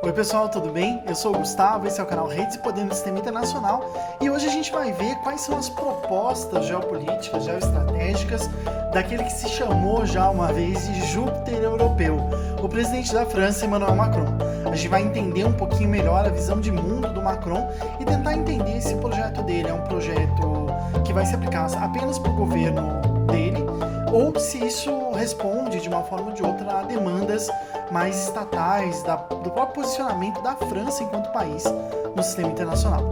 Oi pessoal, tudo bem? Eu sou o Gustavo, esse é o canal Redes e Poder no Sistema Internacional e hoje a gente vai ver quais são as propostas geopolíticas, geoestratégicas daquele que se chamou já uma vez de Júpiter europeu, o presidente da França, Emmanuel Macron. A gente vai entender um pouquinho melhor a visão de mundo do Macron e tentar entender se o projeto dele é um projeto que vai se aplicar apenas para o governo dele ou se isso responde de uma forma ou de outra a demandas mais estatais, do próprio posicionamento da França enquanto país no sistema internacional.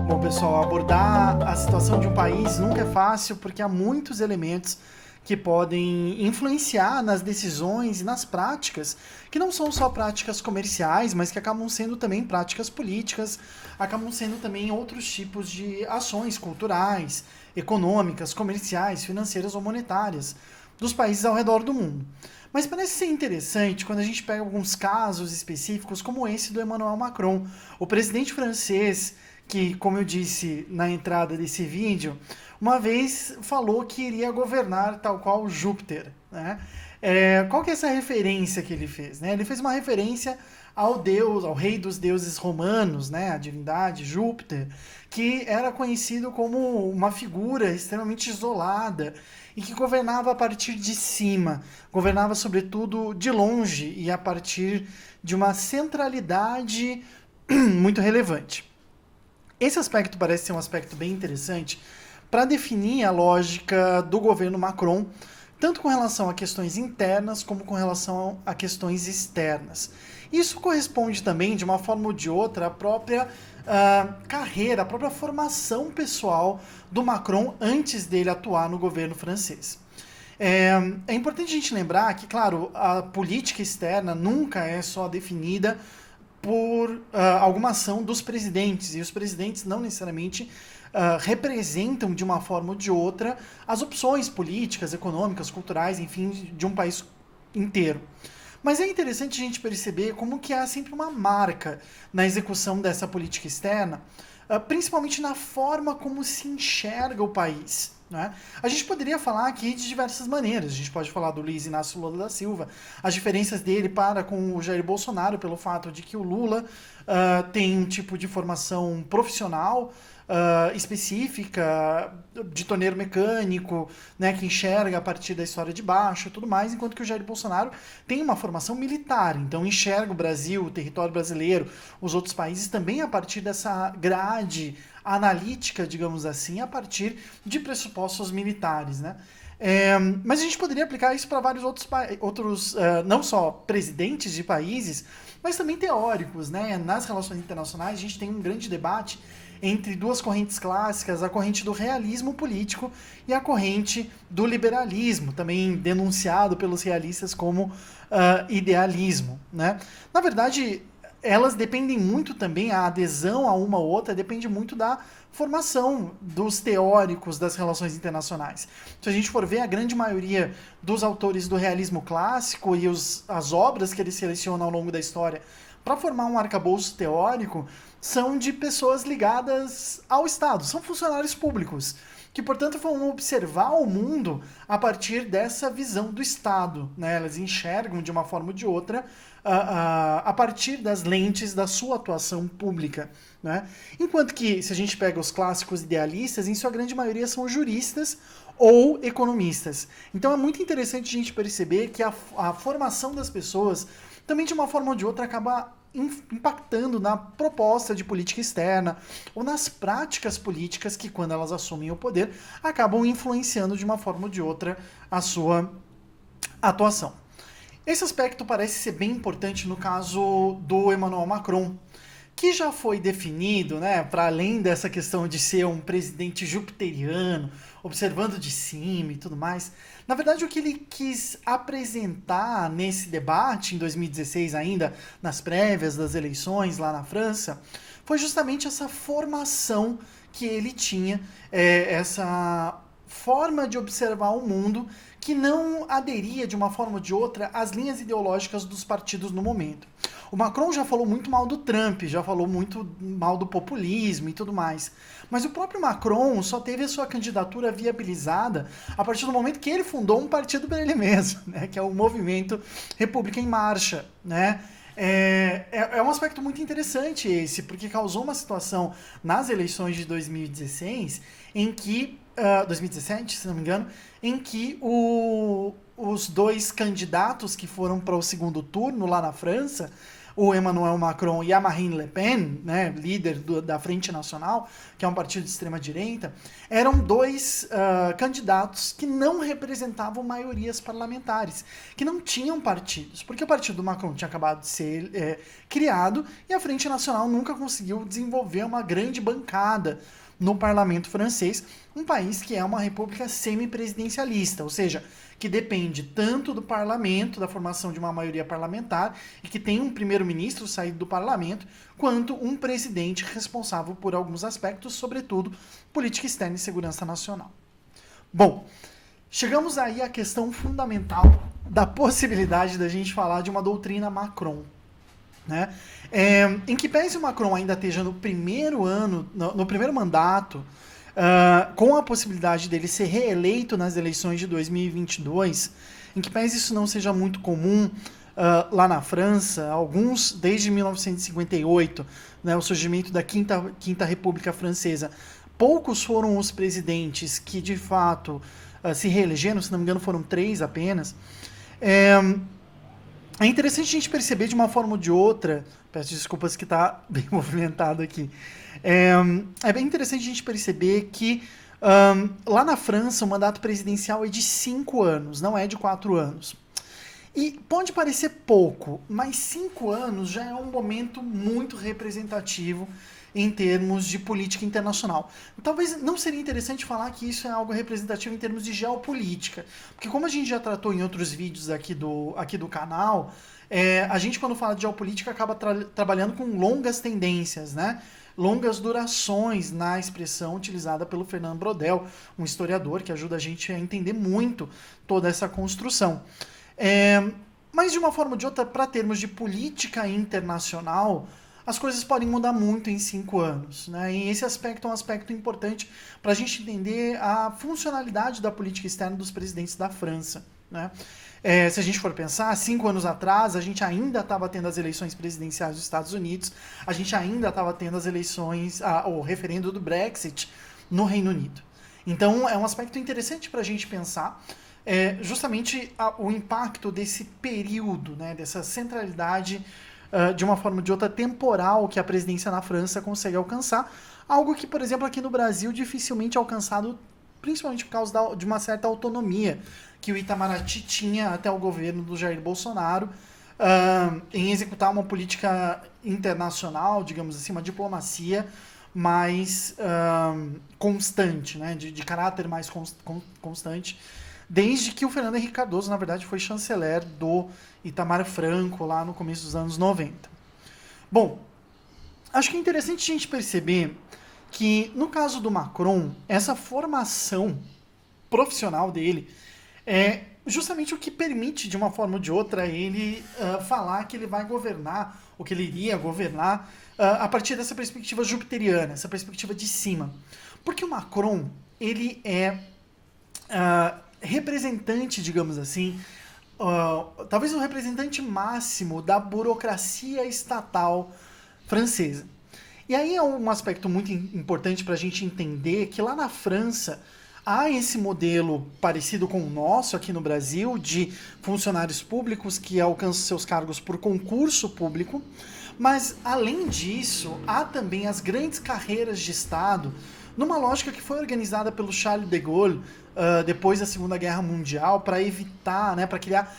Bom, pessoal, abordar a situação de um país nunca é fácil porque há muitos elementos que podem influenciar nas decisões e nas práticas, que não são só práticas comerciais, mas que acabam sendo também práticas políticas, acabam sendo também outros tipos de ações culturais, econômicas, comerciais, financeiras ou monetárias dos países ao redor do mundo. Mas parece ser interessante quando a gente pega alguns casos específicos, como esse do Emmanuel Macron, o presidente francês, que, como eu disse na entrada desse vídeo, uma vez falou que iria governar tal qual Júpiter, né? Qual que é essa referência que ele fez? Né? Ele fez uma referência ao deus, ao rei dos deuses romanos, né? A divindade Júpiter, que era conhecido como uma figura extremamente isolada e que governava a partir de cima, governava sobretudo de longe e a partir de uma centralidade muito relevante. Esse aspecto parece ser um aspecto bem interessante para definir a lógica do governo Macron, tanto com relação a questões internas como com relação a questões externas. Isso corresponde também, de uma forma ou de outra, à própria carreira, à própria formação pessoal do Macron antes dele atuar no governo francês. É importante a gente lembrar que, claro, a política externa nunca é só definida por alguma ação dos presidentes, e os presidentes não necessariamente representam de uma forma ou de outra as opções políticas, econômicas, culturais, enfim, de um país inteiro. Mas é interessante a gente perceber como que há sempre uma marca na execução dessa política externa, principalmente na forma como se enxerga o país. Né? A gente poderia falar aqui de diversas maneiras. A gente pode falar do Luiz Inácio Lula da Silva, as diferenças dele para com o Jair Bolsonaro, pelo fato de que o Lula tem um tipo de formação profissional específica, de torneiro mecânico, né, que enxerga a partir da história de baixo e tudo mais, enquanto que o Jair Bolsonaro tem uma formação militar, então enxerga o Brasil, o território brasileiro, os outros países também a partir dessa grade analítica, digamos assim, a partir de pressupostos militares, né? Mas a gente poderia aplicar isso para vários outros não só presidentes de países, mas também teóricos, né? Nas relações internacionais a gente tem um grande debate entre duas correntes clássicas, a corrente do realismo político e a corrente do liberalismo, também denunciado pelos realistas como idealismo, né? Na verdade, elas dependem muito também, a adesão a uma ou outra depende muito da formação dos teóricos das relações internacionais. Se a gente for ver, a grande maioria dos autores do realismo clássico e as obras que eles selecionam ao longo da história para formar um arcabouço teórico são de pessoas ligadas ao Estado, são funcionários públicos, que, portanto, vão observar o mundo a partir dessa visão do Estado. Né? Elas enxergam, de uma forma ou de outra, a partir das lentes da sua atuação pública. Né? Enquanto que, se a gente pega os clássicos idealistas, em sua grande maioria são juristas ou economistas. Então é muito interessante a gente perceber que a formação das pessoas também, de uma forma ou de outra, acaba impactando na proposta de política externa ou nas práticas políticas que, quando elas assumem o poder, acabam influenciando de uma forma ou de outra a sua atuação. Esse aspecto parece ser bem importante no caso do Emmanuel Macron, que já foi definido, né, para além dessa questão de ser um presidente jupiteriano, observando de cima e tudo mais. Na verdade, o que ele quis apresentar nesse debate, em 2016 ainda, nas prévias das eleições lá na França, foi justamente essa formação que ele tinha, essa forma de observar o mundo que não aderia de uma forma ou de outra às linhas ideológicas dos partidos no momento. O Macron já falou muito mal do Trump, já falou muito mal do populismo e tudo mais. Mas o próprio Macron só teve a sua candidatura viabilizada a partir do momento que ele fundou um partido para ele mesmo, né? Que é o Movimento República em Marcha, né? É um aspecto muito interessante esse, porque causou uma situação nas eleições de 2016 em que 2017, se não me engano, em que os dois candidatos que foram para o segundo turno lá na França, o Emmanuel Macron e a Marine Le Pen, né, líder da Frente Nacional, que é um partido de extrema-direita, eram dois candidatos que não representavam maiorias parlamentares, que não tinham partidos, porque o partido do Macron tinha acabado de ser criado e a Frente Nacional nunca conseguiu desenvolver uma grande bancada no parlamento francês, um país que é uma república semipresidencialista, ou seja, que depende tanto do parlamento, da formação de uma maioria parlamentar, e que tem um primeiro-ministro saído do parlamento, quanto um presidente responsável por alguns aspectos, sobretudo política externa e segurança nacional. Bom, chegamos aí à questão fundamental da possibilidade da gente falar de uma doutrina Macron, né? Em que pese o Macron ainda esteja no primeiro ano, no primeiro mandato, com a possibilidade dele ser reeleito nas eleições de 2022, em que pese isso não seja muito comum lá na França, alguns, desde 1958, né, o surgimento da Quinta República Francesa, poucos foram os presidentes que de fato se reelegeram, se não me engano foram 3 apenas. É interessante a gente perceber de uma forma ou de outra, peço desculpas que está bem movimentado aqui, é bem interessante a gente perceber que lá na França o mandato presidencial é de 5 anos, não é de 4 anos. E pode parecer pouco, mas 5 anos já é um momento muito representativo em termos de política internacional. Talvez não seria interessante falar que isso é algo representativo em termos de geopolítica, porque como a gente já tratou em outros vídeos aqui do canal, a gente quando fala de geopolítica acaba trabalhando com longas tendências, né? Longas durações na expressão utilizada pelo Fernando Brodel, um historiador que ajuda a gente a entender muito toda essa construção. Mas de uma forma ou de outra, para termos de política internacional, as coisas podem mudar muito em 5 anos, né? E esse aspecto é um aspecto importante para a gente entender a funcionalidade da política externa dos presidentes da França, né? Se a gente for pensar, 5 anos atrás, a gente ainda estava tendo as eleições presidenciais dos Estados Unidos, a gente ainda estava tendo as eleições, o referendo do Brexit no Reino Unido. Então, é um aspecto interessante para a gente pensar justamente o impacto desse período, né, dessa centralidade de uma forma ou de outra temporal que a presidência na França consegue alcançar, algo que, por exemplo, aqui no Brasil dificilmente é alcançado, principalmente por causa de uma certa autonomia que o Itamaraty tinha até o governo do Jair Bolsonaro em executar uma política internacional, digamos assim, uma diplomacia mais constante, né, de caráter mais constante, desde que o Fernando Henrique Cardoso, na verdade, foi chanceler do Itamar Franco lá no começo dos anos 90. Bom, acho que é interessante a gente perceber que, no caso do Macron, essa formação profissional dele é justamente o que permite, de uma forma ou de outra, ele falar que ele vai governar, ou que ele iria governar, a partir dessa perspectiva jupiteriana, essa perspectiva de cima. Porque o Macron, ele é representante, digamos assim, talvez o representante máximo da burocracia estatal francesa. E aí é um aspecto muito importante para a gente entender que lá na França há esse modelo parecido com o nosso aqui no Brasil, de funcionários públicos que alcançam seus cargos por concurso público, mas além disso, há também as grandes carreiras de Estado, numa lógica que foi organizada pelo Charles de Gaulle depois da Segunda Guerra Mundial, para evitar, né, para criar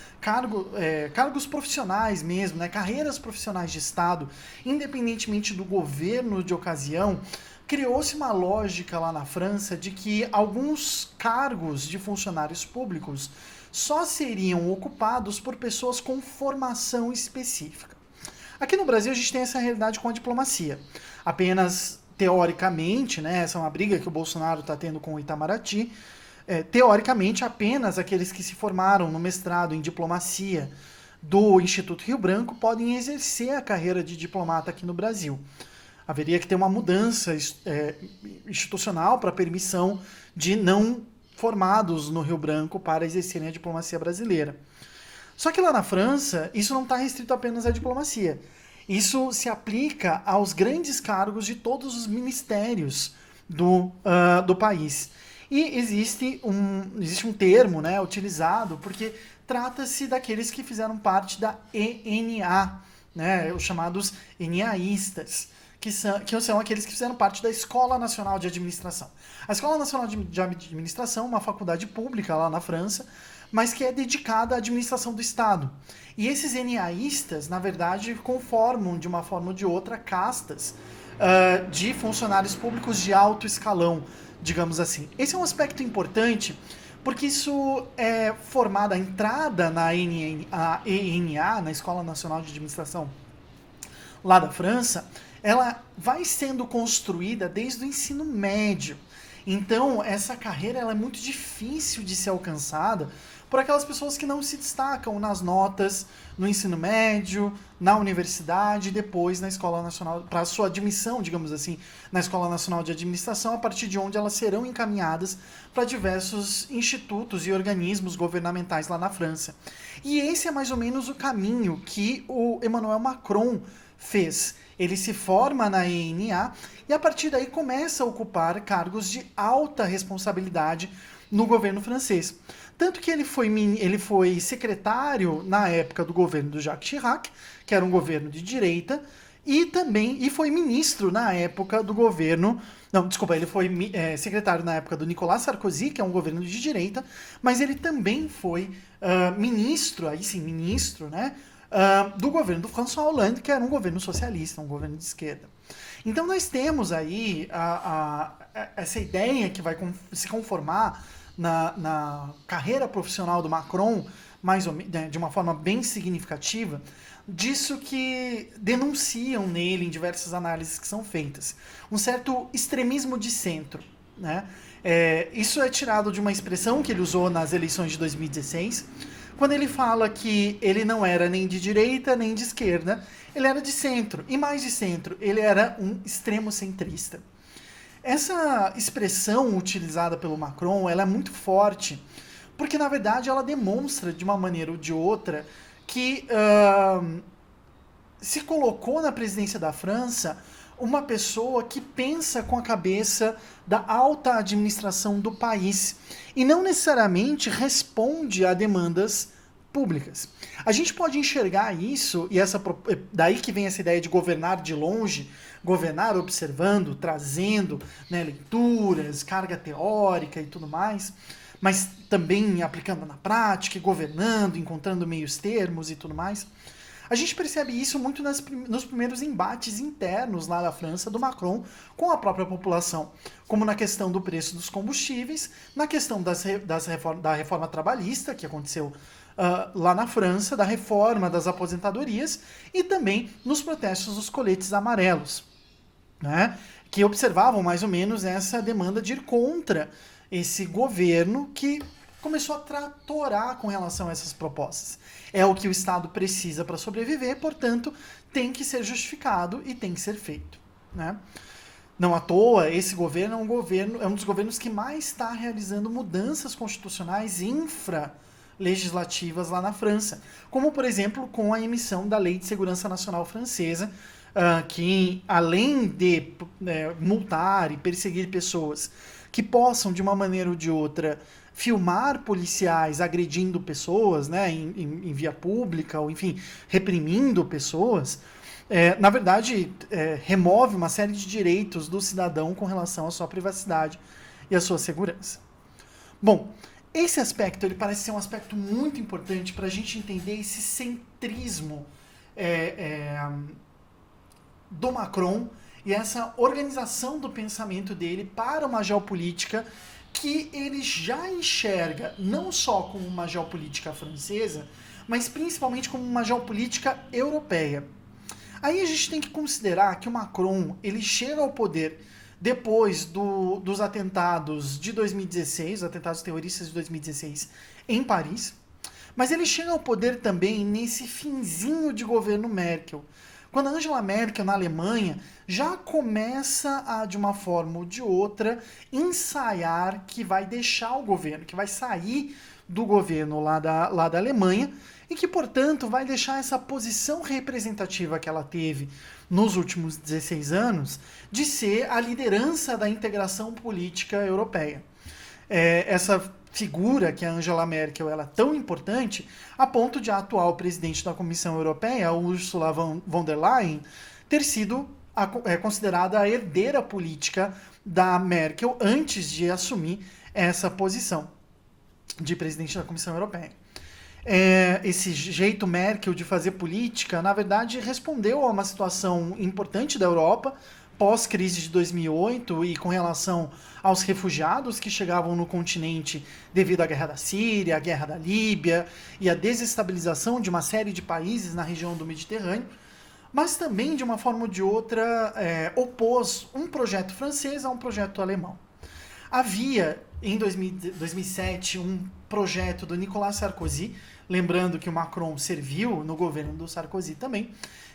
cargos profissionais mesmo, né, carreiras profissionais de Estado, independentemente do governo de ocasião. Criou-se uma lógica lá na França de que alguns cargos de funcionários públicos só seriam ocupados por pessoas com formação específica. Aqui no Brasil a gente tem essa realidade com a diplomacia. Apenas teoricamente, né, essa é uma briga que o Bolsonaro está tendo com o Itamaraty, teoricamente apenas aqueles que se formaram no mestrado em diplomacia do Instituto Rio Branco podem exercer a carreira de diplomata aqui no Brasil. Haveria que ter uma mudança institucional para permissão de não formados no Rio Branco para exercerem a diplomacia brasileira. Só que lá na França, isso não está restrito apenas à diplomacia. Isso se aplica aos grandes cargos de todos os ministérios do país. E existe um termo, né, utilizado porque trata-se daqueles que fizeram parte da ENA, né, os chamados ENAístas, que são aqueles que fizeram parte da Escola Nacional de Administração. A Escola Nacional de Administração é uma faculdade pública lá na França, mas que é dedicada à administração do Estado. E esses ENAístas, na verdade, conformam, de uma forma ou de outra, castas de funcionários públicos de alto escalão, digamos assim. Esse é um aspecto importante, porque isso é formado, a entrada na ENA, na Escola Nacional de Administração, lá da França, ela vai sendo construída desde o ensino médio. Então, essa carreira ela é muito difícil de ser alcançada por aquelas pessoas que não se destacam nas notas, no ensino médio, na universidade, e depois na Escola Nacional, para a sua admissão, digamos assim, na Escola Nacional de Administração, a partir de onde elas serão encaminhadas para diversos institutos e organismos governamentais lá na França. E esse é mais ou menos o caminho que o Emmanuel Macron fez. Ele se forma na ENA e a partir daí começa a ocupar cargos de alta responsabilidade no governo francês. Tanto que ele foi secretário na época do governo do Jacques Chirac, que era um governo de direita, e foi ministro na época do governo... Não, desculpa, ele foi secretário na época do Nicolas Sarkozy, que é um governo de direita, mas ele também foi ministro, aí sim, ministro, né? Do governo do François Hollande, que era um governo socialista, um governo de esquerda. Então nós temos aí essa ideia que vai se conformar na carreira profissional do Macron, mais ou menos, de uma forma bem significativa, disso que denunciam nele em diversas análises que são feitas. Um certo extremismo de centro, né? Isso é tirado de uma expressão que ele usou nas eleições de 2016, quando ele fala que ele não era nem de direita nem de esquerda, ele era de centro, e mais de centro, ele era um extremo centrista. Essa expressão utilizada pelo Macron, ela é muito forte, porque na verdade ela demonstra de uma maneira ou de outra que se colocou na presidência da França uma pessoa que pensa com a cabeça da alta administração do país e não necessariamente responde a demandas públicas. A gente pode enxergar isso, e daí que vem essa ideia de governar de longe, governar observando, trazendo, né, leituras, carga teórica e tudo mais, mas também aplicando na prática, governando, encontrando meios termos e tudo mais. A gente percebe isso muito nos primeiros embates internos lá da França, do Macron, com a própria população, como na questão do preço dos combustíveis, na questão da reforma trabalhista, que aconteceu lá na França, da reforma das aposentadorias, e também nos protestos dos coletes amarelos, né, que observavam mais ou menos essa demanda de ir contra esse governo que começou a tratorar com relação a essas propostas. É o que o Estado precisa para sobreviver, portanto, tem que ser justificado e tem que ser feito, né? Não à toa, esse governo é um dos governos que mais está realizando mudanças constitucionais infralegislativas lá na França, como, por exemplo, com a emissão da Lei de Segurança Nacional Francesa, que, além de multar e perseguir pessoas que possam, de uma maneira ou de outra, filmar policiais agredindo pessoas, né, em via pública, ou enfim, reprimindo pessoas, na verdade, remove uma série de direitos do cidadão com relação à sua privacidade e à sua segurança. Bom, esse aspecto ele parece ser um aspecto muito importante para a gente entender esse centrismo do Macron e essa organização do pensamento dele para uma geopolítica que ele já enxerga não só como uma geopolítica francesa, mas principalmente como uma geopolítica europeia. Aí a gente tem que considerar que o Macron ele chega ao poder depois dos atentados de 2016, os atentados terroristas de 2016 em Paris, Mas ele chega ao poder também nesse finzinho de governo Merkel. Quando a Angela Merkel, na Alemanha, já começa a, de uma forma ou de outra, ensaiar que vai deixar o governo, que vai sair do governo lá da Alemanha e que, portanto, vai deixar essa posição representativa que ela teve nos últimos 16 anos de ser a liderança da integração política europeia. Essa figura que a Angela Merkel ela é tão importante a ponto de a atual presidente da Comissão Europeia, Ursula von der Leyen, ter sido considerada a herdeira política da Merkel antes de assumir essa posição de presidente da Comissão Europeia. Esse jeito Merkel de fazer política, na verdade, respondeu a uma situação importante da Europa, pós-crise de 2008 e com relação aos refugiados que chegavam no continente devido à guerra da Síria, à guerra da Líbia e à desestabilização de uma série de países na região do Mediterrâneo, mas também, de uma forma ou de outra, opôs um projeto francês a um projeto alemão. Havia, em 2007, um projeto do Nicolas Sarkozy, lembrando que o Macron serviu no governo do Sarkozy também,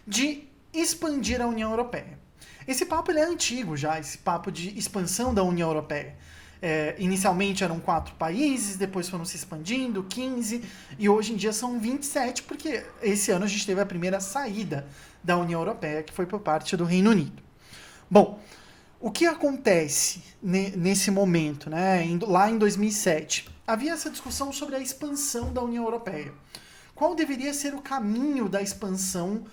de expandir a União Europeia. Esse papo ele é antigo já, esse papo de expansão da União Europeia. Inicialmente eram 4 países, depois foram se expandindo, 15, e hoje em dia são 27, porque esse ano a gente teve a primeira saída da União Europeia, que foi por parte do Reino Unido. Bom, o que acontece nesse momento, né? Lá em 2007? Havia essa discussão sobre a expansão da União Europeia. Qual deveria ser o caminho da expansão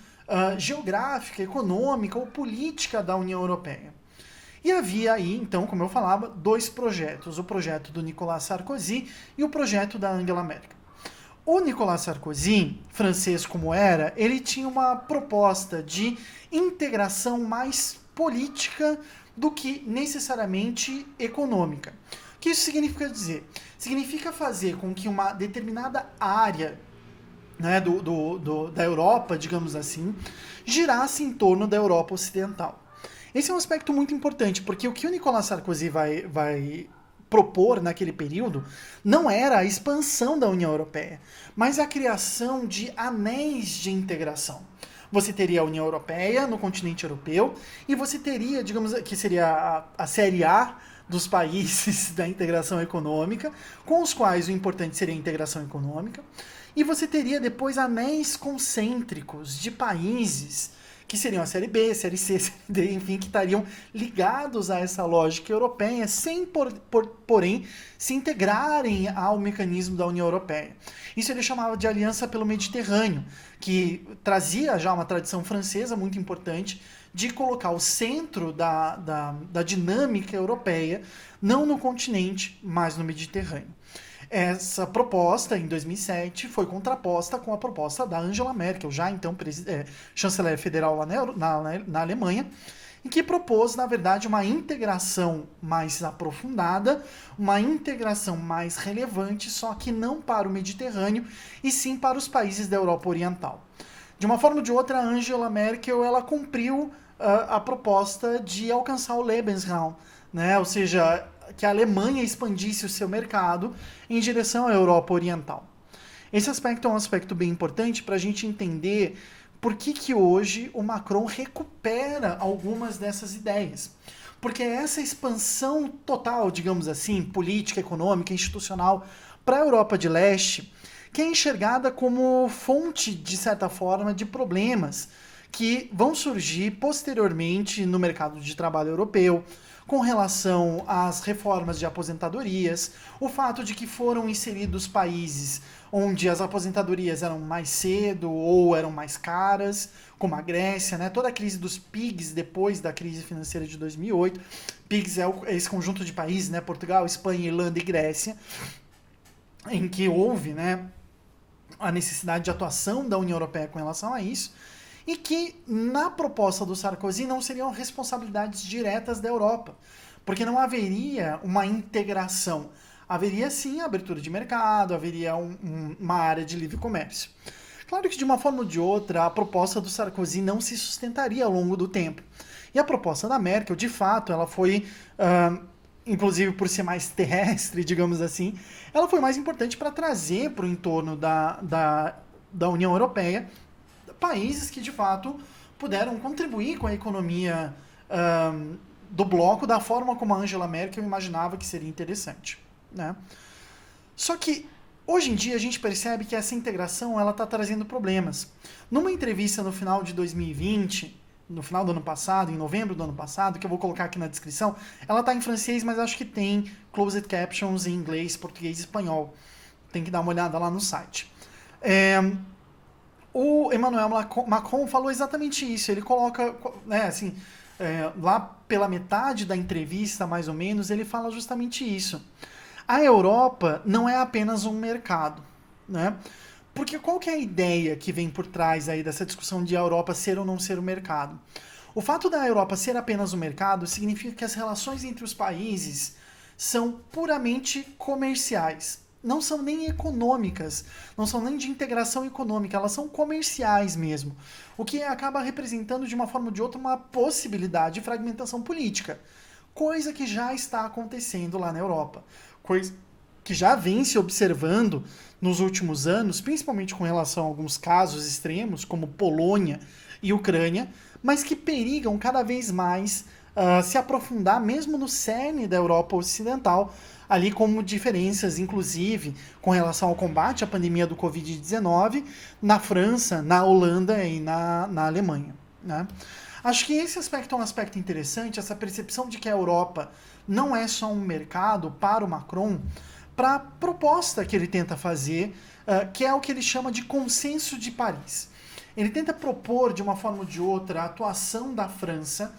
geográfica, econômica ou política da União Europeia? E havia aí, então, como eu falava, 2 projetos. O projeto do Nicolas Sarkozy e o projeto da Angela Merkel. O Nicolas Sarkozy, francês como era, ele tinha uma proposta de integração mais política do que necessariamente econômica. O que isso significa dizer? Significa fazer com que uma determinada área, né, da Europa, digamos assim, girasse em torno da Europa Ocidental. Esse é um aspecto muito importante, porque o que o Nicolas Sarkozy vai propor naquele período não era a expansão da União Europeia, mas a criação de anéis de integração. Você teria a União Europeia no continente europeu e você teria, digamos, que seria a série A dos países da integração econômica, com os quais o importante seria a integração econômica, e você teria depois anéis concêntricos de países que seriam a série B, série C, série D, enfim, que estariam ligados a essa lógica europeia, sem, porém, se integrarem ao mecanismo da União Europeia. Isso ele chamava de Aliança pelo Mediterrâneo, que trazia já uma tradição francesa muito importante de colocar o centro da dinâmica europeia, não no continente, mas no Mediterrâneo. Essa proposta, em 2007, foi contraposta com a proposta da Angela Merkel, já então chanceler federal lá na Alemanha, em que propôs, na verdade, uma integração mais aprofundada, uma integração mais relevante, só que não para o Mediterrâneo, e sim para os países da Europa Oriental. De uma forma ou de outra, a Angela Merkel ela cumpriu a proposta de alcançar o Lebensraum, né? Ou seja, que a Alemanha expandisse o seu mercado em direção à Europa Oriental. Esse aspecto é um aspecto bem importante para a gente entender por que hoje o Macron recupera algumas dessas ideias. Porque essa expansão total, digamos assim, política, econômica, institucional para a Europa de Leste, que é enxergada como fonte, de certa forma, de problemas que vão surgir posteriormente no mercado de trabalho europeu, com relação às reformas de aposentadorias, o fato de que foram inseridos países onde as aposentadorias eram mais cedo ou eram mais caras, como a Grécia, né? Toda a crise dos PIGs depois da crise financeira de 2008. PIGs é esse conjunto de países, né? Portugal, Espanha, Irlanda e Grécia, em que houve, né, a necessidade de atuação da União Europeia com relação a isso, e que, na proposta do Sarkozy, não seriam responsabilidades diretas da Europa, porque não haveria uma integração. Haveria, sim, a abertura de mercado, haveria uma área de livre comércio. Claro que, de uma forma ou de outra, a proposta do Sarkozy não se sustentaria ao longo do tempo. E a proposta da Merkel, de fato, ela foi inclusive por ser mais terrestre, digamos assim, ela foi mais importante para trazer para o entorno da União Europeia países que, de fato, puderam contribuir com a economia do bloco da forma como a Angela Merkel imaginava que seria interessante, né? Só que hoje em dia a gente percebe que essa integração ela está trazendo problemas. Numa entrevista no final de 2020, no final do ano passado, em novembro do ano passado, que eu vou colocar aqui na descrição, ela está em francês, mas acho que tem closed captions em inglês, português e espanhol. Tem que dar uma olhada lá no site. O Emmanuel Macron falou exatamente isso. Ele coloca, né, assim, lá pela metade da entrevista, mais ou menos, ele fala justamente isso. A Europa não é apenas um mercado, né? Porque qual que é a ideia que vem por trás aí dessa discussão de a Europa ser ou não ser um mercado? O fato da Europa ser apenas um mercado significa que as relações entre os países são puramente comerciais. Não são nem econômicas, não são nem de integração econômica, elas são comerciais mesmo. O que acaba representando de uma forma ou de outra uma possibilidade de fragmentação política. Coisa que já está acontecendo lá na Europa. Coisa que já vem se observando nos últimos anos, principalmente com relação a alguns casos extremos, como Polônia e Ucrânia, mas que perigam cada vez mais se aprofundar mesmo no cerne da Europa Ocidental, ali como diferenças, inclusive, com relação ao combate à pandemia do Covid-19 na França, na Holanda e na Alemanha, né? Acho que esse aspecto é um aspecto interessante, essa percepção de que a Europa não é só um mercado para o Macron, para a proposta que ele tenta fazer, que é o que ele chama de consenso de Paris. Ele tenta propor, de uma forma ou de outra, a atuação da França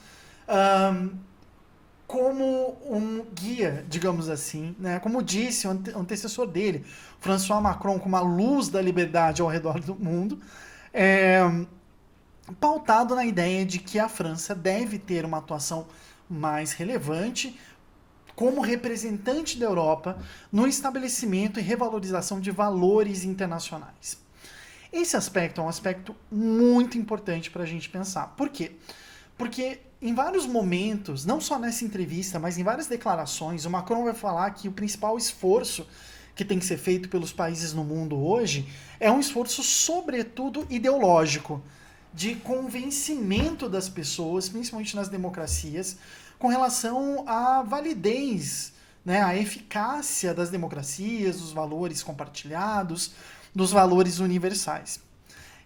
como um guia, digamos assim, né? Como disse o antecessor dele, François Macron, como a luz da liberdade ao redor do mundo, pautado na ideia de que a França deve ter uma atuação mais relevante como representante da Europa no estabelecimento e revalorização de valores internacionais. Esse aspecto é um aspecto muito importante para a gente pensar. Por quê? Porque em vários momentos, não só nessa entrevista, mas em várias declarações, o Macron vai falar que o principal esforço que tem que ser feito pelos países no mundo hoje é um esforço, sobretudo, ideológico, de convencimento das pessoas, principalmente nas democracias, com relação à validez, né, à eficácia das democracias, dos valores compartilhados, dos valores universais.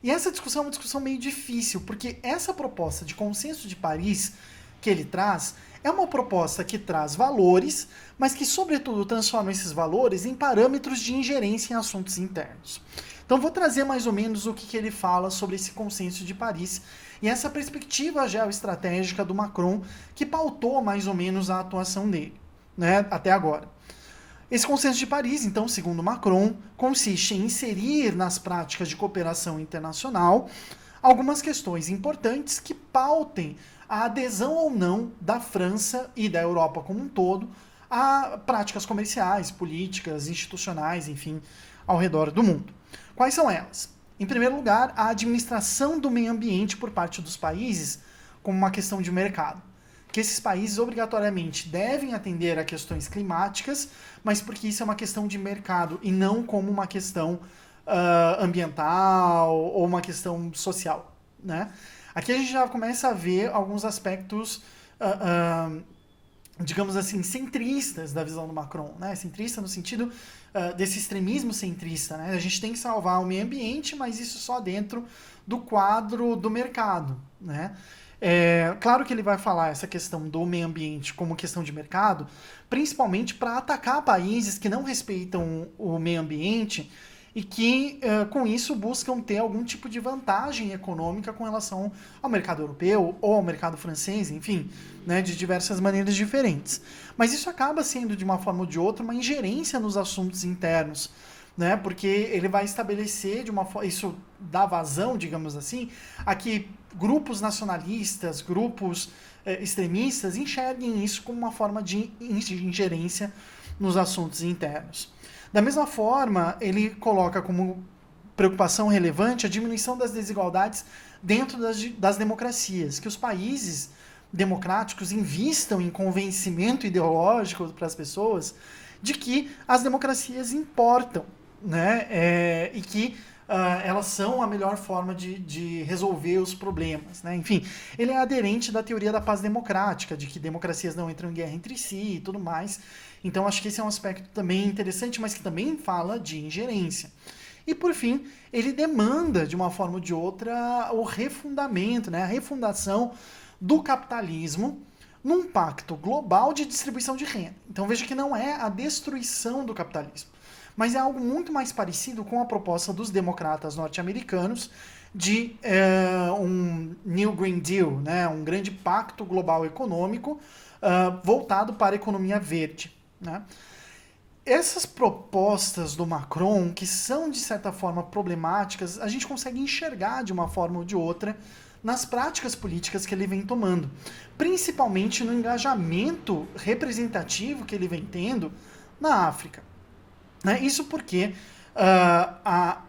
E essa discussão é uma discussão meio difícil, porque essa proposta de consenso de Paris que ele traz é uma proposta que traz valores, mas que, sobretudo, transforma esses valores em parâmetros de ingerência em assuntos internos. Então, vou trazer mais ou menos o que ele fala sobre esse consenso de Paris e essa perspectiva geoestratégica do Macron, que pautou mais ou menos a atuação dele, né, até agora. Esse consenso de Paris, então, segundo Macron, consiste em inserir nas práticas de cooperação internacional algumas questões importantes que pautem a adesão ou não da França e da Europa como um todo a práticas comerciais, políticas, institucionais, enfim, ao redor do mundo. Quais são elas? Em primeiro lugar, a administração do meio ambiente por parte dos países como uma questão de mercado. Que esses países obrigatoriamente devem atender a questões climáticas, mas porque isso é uma questão de mercado e não como uma questão ambiental ou uma questão social, né? Aqui a gente já começa a ver alguns aspectos, digamos assim, centristas da visão do Macron, né? Centrista no sentido desse extremismo centrista, né? A gente tem que salvar o meio ambiente, mas isso só dentro do quadro do mercado, né? Claro que ele vai falar essa questão do meio ambiente como questão de mercado, principalmente para atacar países que não respeitam o meio ambiente e que, com isso, buscam ter algum tipo de vantagem econômica com relação ao mercado europeu ou ao mercado francês, enfim, né, de diversas maneiras diferentes. Mas isso acaba sendo, de uma forma ou de outra, uma ingerência nos assuntos internos, né, porque ele vai estabelecer, isso dá vazão, digamos assim, a que grupos nacionalistas, grupos extremistas enxerguem isso como uma forma de ingerência nos assuntos internos. Da mesma forma, ele coloca como preocupação relevante a diminuição das desigualdades dentro das democracias, que os países democráticos invistam em convencimento ideológico para as pessoas de que as democracias importam, né? E que elas são a melhor forma de resolver os problemas, né? Enfim, ele é aderente da teoria da paz democrática, de que democracias não entram em guerra entre si e tudo mais. Então, acho que esse é um aspecto também interessante, mas que também fala de ingerência. E, por fim, ele demanda, de uma forma ou de outra, o refundamento, né? A refundação do capitalismo num pacto global de distribuição de renda. Então, veja que não é a destruição do capitalismo, mas é algo muito mais parecido com a proposta dos democratas norte-americanos de um New Green Deal, né? Um grande pacto global econômico voltado para a economia verde, né? Essas propostas do Macron, que são de certa forma problemáticas, a gente consegue enxergar de uma forma ou de outra nas práticas políticas que ele vem tomando, principalmente no engajamento representativo que ele vem tendo na África. Né? Isso porque a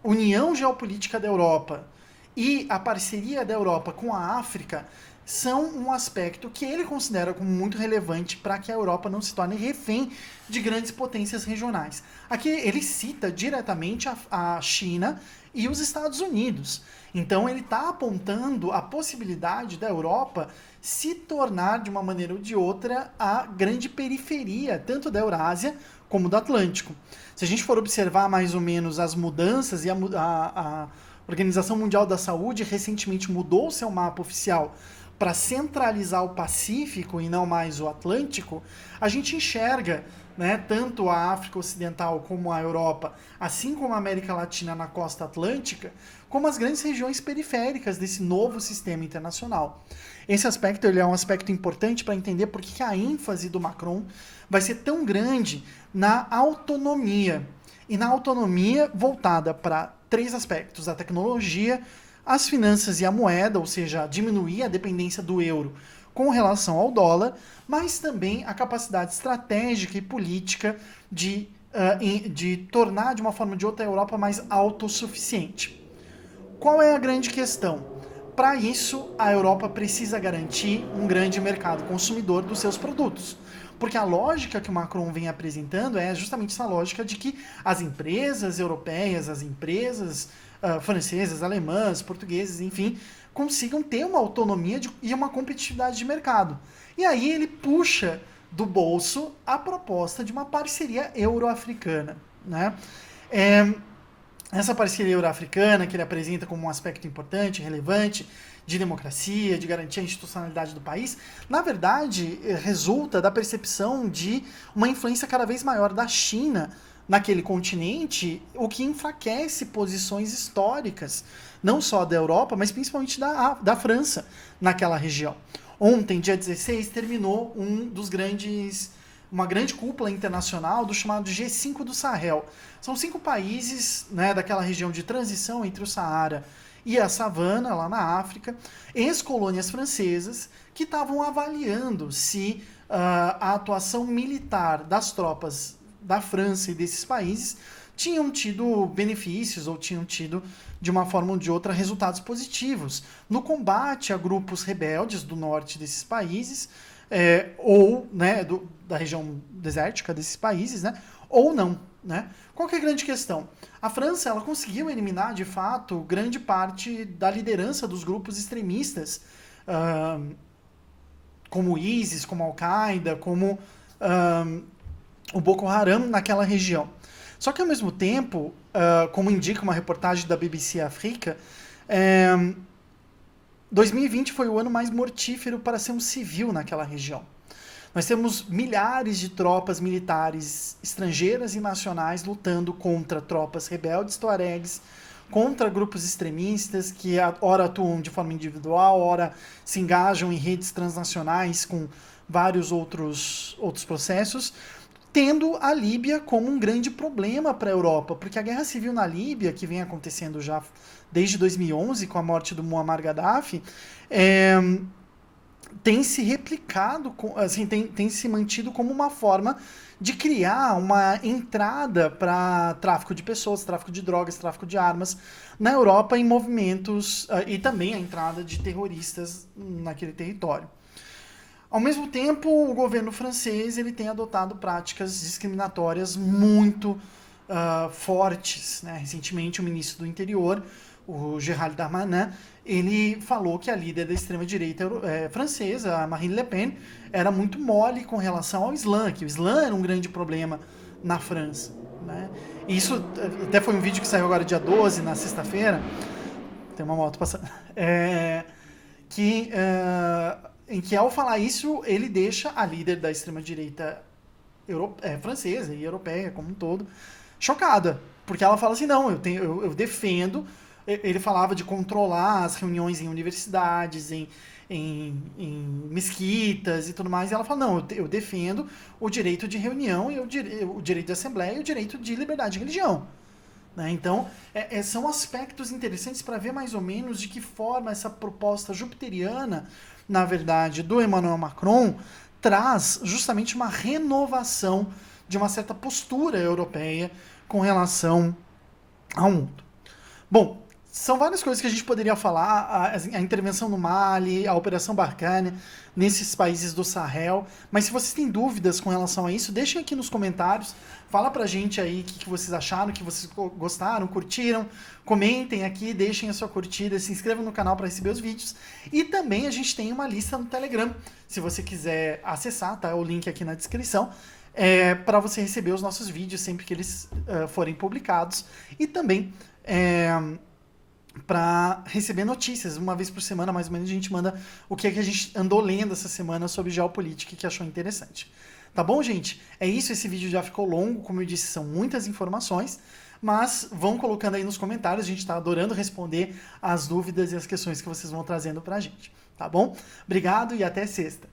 união geopolítica da Europa e a parceria da Europa com a África são um aspecto que ele considera como muito relevante para que a Europa não se torne refém de grandes potências regionais. Aqui ele cita diretamente a China e os Estados Unidos. Então ele está apontando a possibilidade da Europa se tornar, de uma maneira ou de outra, a grande periferia, tanto da Eurásia como do Atlântico. Se a gente for observar mais ou menos as mudanças, e a Organização Mundial da Saúde recentemente mudou seu mapa oficial para centralizar o Pacífico e não mais o Atlântico, a gente enxerga, né, tanto a África Ocidental como a Europa, assim como a América Latina na costa atlântica, como as grandes regiões periféricas desse novo sistema internacional. Esse aspecto ele é um aspecto importante para entender por que a ênfase do Macron vai ser tão grande na autonomia, e na autonomia voltada para 3 aspectos: a tecnologia, as finanças e a moeda, ou seja, diminuir a dependência do euro com relação ao dólar, mas também a capacidade estratégica e política de tornar, de uma forma ou de outra, a Europa mais autossuficiente. Qual é a grande questão? Para isso, a Europa precisa garantir um grande mercado consumidor dos seus produtos. Porque a lógica que o Macron vem apresentando é justamente essa lógica de que as empresas europeias, as empresas francesas, alemãs, portugueses, enfim, consigam ter uma autonomia e uma competitividade de mercado. E aí ele puxa do bolso a proposta de uma parceria euro-africana, né? Essa parceria euro-africana que ele apresenta como um aspecto importante, relevante, de democracia, de garantir a institucionalidade do país, na verdade, resulta da percepção de uma influência cada vez maior da China naquele continente, o que enfraquece posições históricas, não só da Europa, mas principalmente da França, naquela região. Ontem, dia 16, terminou uma grande cúpula internacional do chamado G5 do Sahel. São 5 países, né, daquela região de transição entre o Saara e a savana, lá na África, ex-colônias francesas, que estavam avaliando se a atuação militar das tropas da França e desses países tinham tido benefícios ou tinham tido, de uma forma ou de outra, resultados positivos no combate a grupos rebeldes do norte desses países, ou, né, da região desértica desses países, né, ou não. Né? Qual que é a grande questão? A França ela conseguiu eliminar, de fato, grande parte da liderança dos grupos extremistas, como o ISIS, como a Al-Qaeda, como o Boko Haram naquela região. Só que, ao mesmo tempo, como indica uma reportagem da BBC África, 2020 foi o ano mais mortífero para ser um civil naquela região. Nós temos milhares de tropas militares estrangeiras e nacionais lutando contra tropas rebeldes tuaregs, contra grupos extremistas que ora atuam de forma individual, ora se engajam em redes transnacionais com vários outros processos, tendo a Líbia como um grande problema para a Europa, porque a guerra civil na Líbia, que vem acontecendo já desde 2011, com a morte do Muammar Gaddafi, tem se replicado, assim, tem se mantido como uma forma de criar uma entrada para tráfico de pessoas, tráfico de drogas, tráfico de armas na Europa em movimentos e também a entrada de terroristas naquele território. Ao mesmo tempo, o governo francês ele tem adotado práticas discriminatórias muito fortes. Né? Recentemente, o ministro do Interior, o Gérald Darmanin, ele falou que a líder da extrema-direita francesa, a Marine Le Pen, era muito mole com relação ao Islã, que o Islã era um grande problema na França. Né? Isso até foi um vídeo que saiu agora dia 12, na sexta-feira. Tem uma moto passando. Em que ao falar isso, ele deixa a líder da extrema-direita francesa e europeia como um todo chocada. Porque ela fala assim, não, eu defendo. Ele falava de controlar as reuniões em universidades, em mesquitas e tudo mais. E ela fala, não, eu defendo o direito de reunião, e o direito de assembleia e o direito de liberdade de religião. Né? Então, são aspectos interessantes para ver mais ou menos de que forma essa proposta jupiteriana, na verdade, do Emmanuel Macron, traz justamente uma renovação de uma certa postura europeia com relação ao mundo. Bom, são várias coisas que a gente poderia falar, a intervenção no Mali, a Operação Barkhane, nesses países do Sahel, mas se vocês têm dúvidas com relação a isso, deixem aqui nos comentários, fala pra gente aí o que vocês acharam, que vocês gostaram, curtiram, comentem aqui, deixem a sua curtida, se inscrevam no canal para receber os vídeos, e também a gente tem uma lista no Telegram, se você quiser acessar, tá? O link aqui na descrição, para você receber os nossos vídeos sempre que eles forem publicados, e também para receber notícias. Uma vez por semana, mais ou menos, a gente manda o que é que a gente andou lendo essa semana sobre geopolítica e que achou interessante. Tá bom, gente? É isso, esse vídeo já ficou longo, como eu disse, são muitas informações, mas vão colocando aí nos comentários, a gente está adorando responder as dúvidas e as questões que vocês vão trazendo pra gente. Tá bom? Obrigado e até sexta.